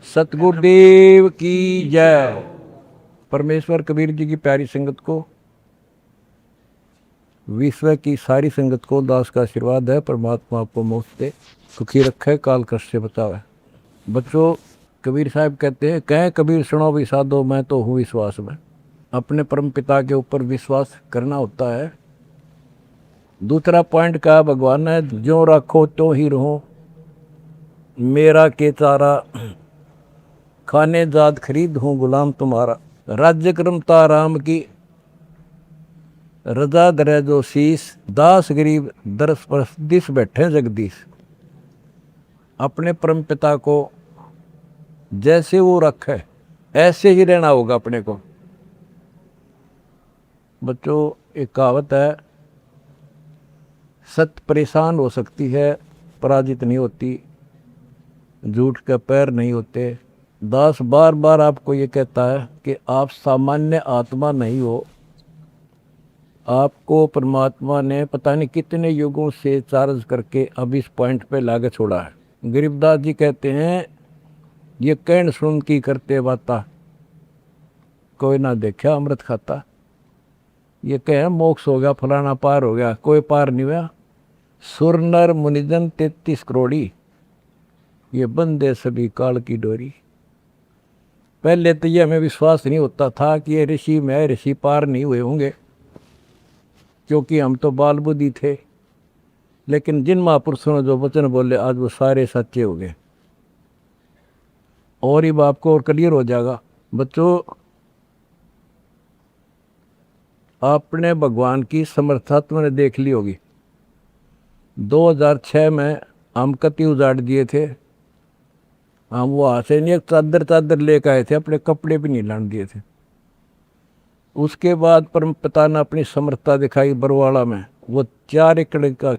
सतगुरुदेव की जय। परमेश्वर कबीर जी की प्यारी संगत को, विश्व की सारी संगत को दास का आशीर्वाद है। परमात्मा आपको मोक्ष दे, सुखी रखे, काल कष्ट से बचावे। बच्चों, कबीर साहब कहते हैं, कहें कबीर सुनो भी साधो, मैं तो हूँ विश्वास में। अपने परम पिता के ऊपर विश्वास करना होता है। दूसरा पॉइंट कहा भगवान ने, जो रखो तो ही रहो, मेरा के चारा खाने जाद खरीद हूँ गुलाम तुम्हारा। राज्य क्रमता राम की रजा दरे जो शीस, दास गरीब दरस परस दिस बैठे जगदीश। अपने परम पिता को जैसे वो रखे ऐसे ही रहना होगा अपने को। बच्चों, एक कहावत है, सत्य परेशान हो सकती है, पराजित नहीं होती, झूठ के पैर नहीं होते। दास बार बार आपको ये कहता है कि आप सामान्य आत्मा नहीं हो। आपको परमात्मा ने पता नहीं कितने युगों से चार्ज करके अब इस पॉइंट पे लाके छोड़ा है। गरीबदास जी कहते हैं, ये कहन सुन की करते बाता, कोई ना देखा अमृत खाता। ये कहे मोक्ष हो गया, फलाना पार हो गया, कोई पार नहीं हुआ। सुर नर मुनिजन 33 करोड़ी, ये बंदे सभी काल की डोरी। पहले तो ये हमें विश्वास नहीं होता था कि ये ऋषि में ऋषि पार नहीं हुए होंगे, क्योंकि हम तो बाल बुद्धि थे। लेकिन जिन महापुरुषों ने जो वचन बोले, आज वो सारे सच्चे हो गए। और ही बाप को और क्लियर हो जाएगा। बच्चों, आपने भगवान की समर्था तुमने देख ली होगी। 2006 में हम कति उजाड़ दिए थे। हम वहाँ से नहीं, एक चादर लेकर आए थे, अपने कपड़े भी नहीं लाने दिए थे। उसके बाद परम पिता ने अपनी समर्थता दिखाई बरवाड़ा में। वो 4 एकड़ का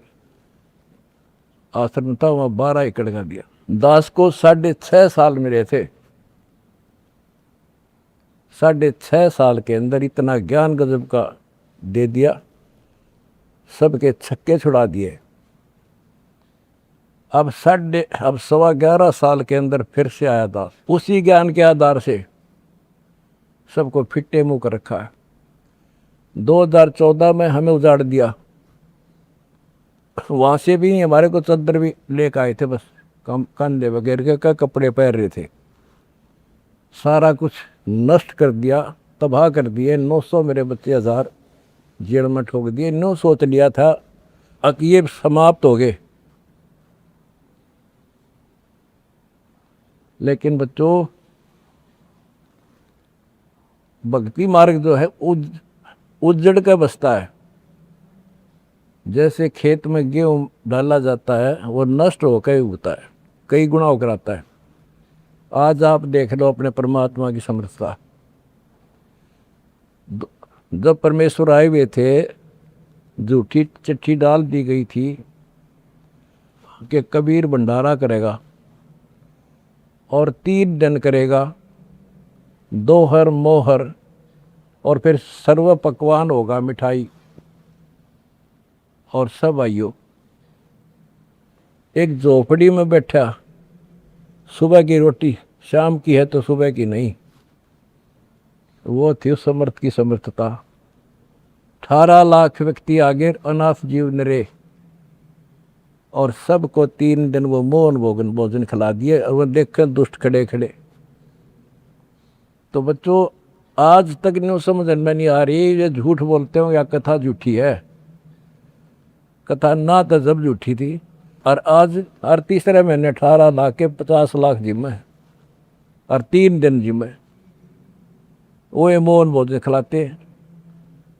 आश्रम था, वहाँ 12 एकड़ का दिया। दास को 6.5 साल मिले थे। 6.5 साल के अंदर इतना ज्ञान गजब का दे दिया, सबके छक्के छुड़ा दिए। अब 11.25 साल के अंदर फिर से आया दास, उसी ज्ञान के आधार से सबको फिट्टे मुंह कर रखा है। 2014 में हमें उजाड़ दिया। वहाँ से भी हमारे को चद्दर भी लेकर आए थे, बस कंधे वगैरह के कपड़े पहन रहे थे। सारा कुछ नष्ट कर दिया, तबाह कर दिए। 900 मेरे बच्चे 1000 जेल में ठोक दिए। 9 सोच लिया था कि ये समाप्त हो गए। लेकिन बच्चों, भक्ति मार्ग जो है उजड़ के बसता है। जैसे खेत में गेहूं डाला जाता है, वो नष्ट होकर होता है, कई गुना होकर आता है। आज आप देख लो अपने परमात्मा की समर्थता। जब परमेश्वर आए हुए थे, झूठी चिट्ठी डाल दी गई थी कि कबीर भंडारा करेगा और 3 दिन करेगा, दोहर मोहर, और फिर सर्व पकवान होगा, मिठाई। और सब आइयो। एक झोपड़ी में बैठा, सुबह की रोटी शाम की है तो सुबह की नहीं। वो थी उस समर्थ की समर्थता। 18 लाख व्यक्ति आगे, अनाथ जीव नरे, और सबको 3 दिन वो मोहन भोजन खिला दिए। और वो देखे दुष्ट खड़े खड़े। तो बच्चों, आज तक नहीं समझ में नहीं आ रही, ये झूठ बोलते हो या कथा झूठी है। कथा ना तो जब झूठी थी, और आज हर तीसरे महीने 18 लाख के 50 लाख जिम्मे, और 3 दिन जिम्मे वो ये मोहन भोजन खिलाते।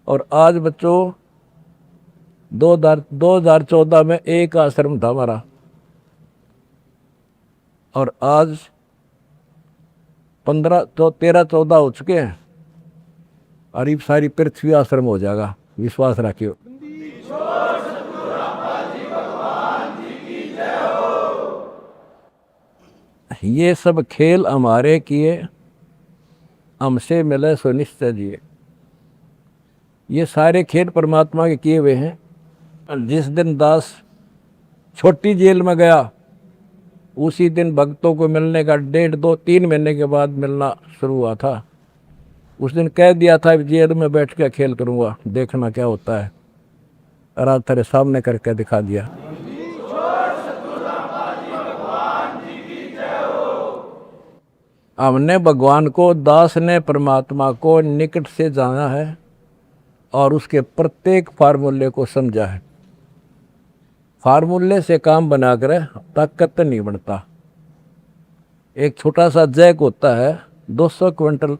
और आज बच्चों, 2014 में एक आश्रम था हमारा, और आज 13-14 हो चुके हैं। और ये सारी पृथ्वी आश्रम हो जाएगा, विश्वास रखियो। ये सब खेल हमारे किए, हमसे मिले सो निश्चय जिए। ये सारे खेल परमात्मा के किए हुए हैं। जिस दिन दास छोटी जेल में गया, उसी दिन भक्तों को मिलने का 1.5-2-3 महीने के बाद मिलना शुरू हुआ था। उस दिन कह दिया था जेल में बैठ के खेल करूँगा, देखना क्या होता है। और आज तेरे सामने करके दिखा दिया। हमने भगवान को, दास ने परमात्मा को निकट से जाना है और उसके प्रत्येक फार्मूले को समझा है। फार्मूले से काम बनाकर ताकत नहीं बनता। एक छोटा सा जैक होता है, 200 क्विंटल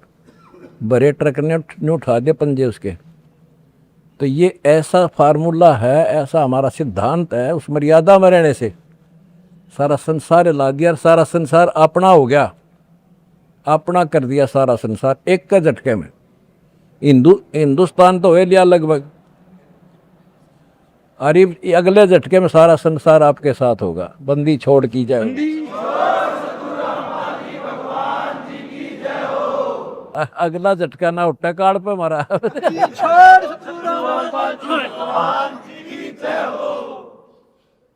भरे ट्रक ने उठा दिए पंजे उसके। तो ये ऐसा फार्मूला है, ऐसा हमारा सिद्धांत है। उस मर्यादा में रहने से सारा संसार हिला दिया और सारा संसार अपना हो गया, अपना कर दिया सारा संसार एक का झटके में। हिंदुस्तान तो हो लिया लगभग, अरे अगले झटके में सारा संसार आपके साथ होगा। बंदी छोड़ की जाए। अगला झटका ना उठा काल पे हमारा।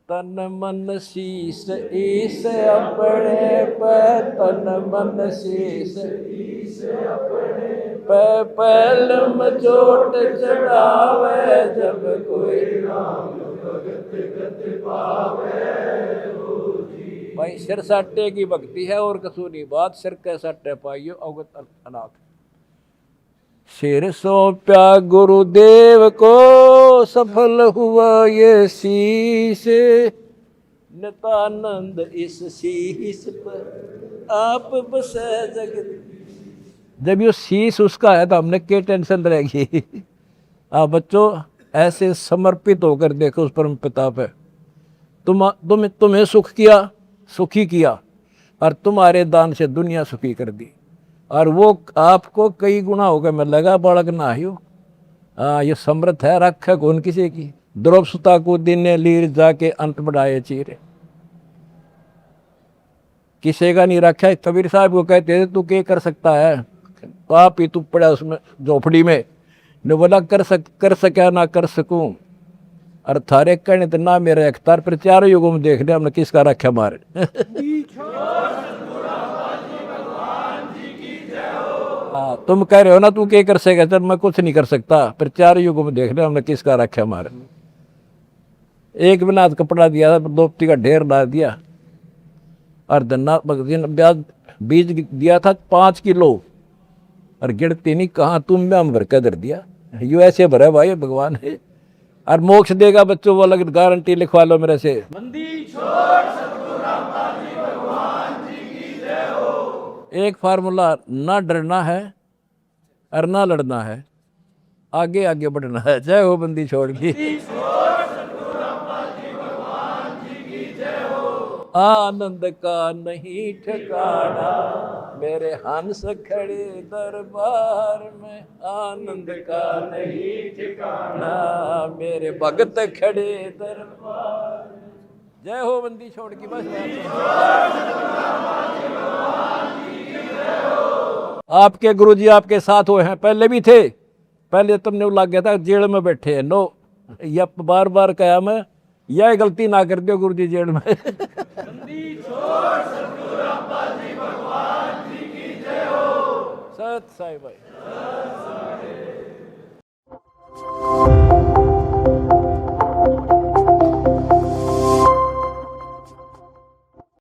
तन मन शीस ईस अपने पे, तन मन शीस ईस अपने पे, पहलम चोट चढ़ावे जब कोई राम भगत गति पावे। भाई सिर साटे की भक्ति है और कसूनी बात, सिर के साटे पाइयो अवगत अनाथ। सिर सौंप्या गुरुदेव को, सफल हुआ ये शीश, नितानंद इस शीश पर आप बसे जगत। जब ये शीश उसका है तो हमने क्या टेंशन रहेगी। आप बच्चों ऐसे समर्पित होकर देखो उस परम पिता पे। तुम्हें सुख किया, सुखी किया, और तुम्हारे दान से दुनिया सुखी कर दी, और वो आपको कई गुना होकर मिलेगा। बालक ना ही हो, ये समर्थ है, रखे कौन किसी की। द्रौप सुता को दिन लीर जाके अंत बढ़ाए चीरे, किसी का नहीं रखा है। कबीर साहब को कहते थे तू क्या कर सकता है, आप ही तू पड़ा उसमें झोपड़ी में। ने बोला कर सका ना कर सकूं, और थारे कहने तो ना मेरे अख्तार पर। चारों युगों में देख लिया हमने किसका रखा मारे। तुम कह रहे हो ना तू क्या कर सकेगा, चल मैं कुछ नहीं कर सकता, पर चारों युगों में देख लिया हमने किसका रखा मारे। एक बिना कपड़ा दिया था, दोपती का ढेर ला दिया, और धन्ना बीज दिया था 5 किलो, और गिरती नहीं कहाँ तुम में हम भर कर धर दिया। यू ऐसे भरा भाई भगवान है, और मोक्ष देगा बच्चों वो अलग गारंटी लिखवा लो मेरे से। एक फार्मूला, ना डरना है और ना लड़ना है, आगे आगे बढ़ना है। जय हो बंदी छोड़ की। आनंद का नहीं ठिकाना, मेरे हंस खड़े दरबार में। आनंद का नहीं ठिकाना, मेरे भगत खड़े दरबार में। जय हो बंदी छोड़ की। बस आपके गुरुजी आपके साथ हुए हैं, पहले भी थे। पहले तुमने लग गया था जेल में बैठे हैं। नो, या बार बार कहा मैं, यह गलती ना कर दो गुरुजी जेल में। सत साई भाई।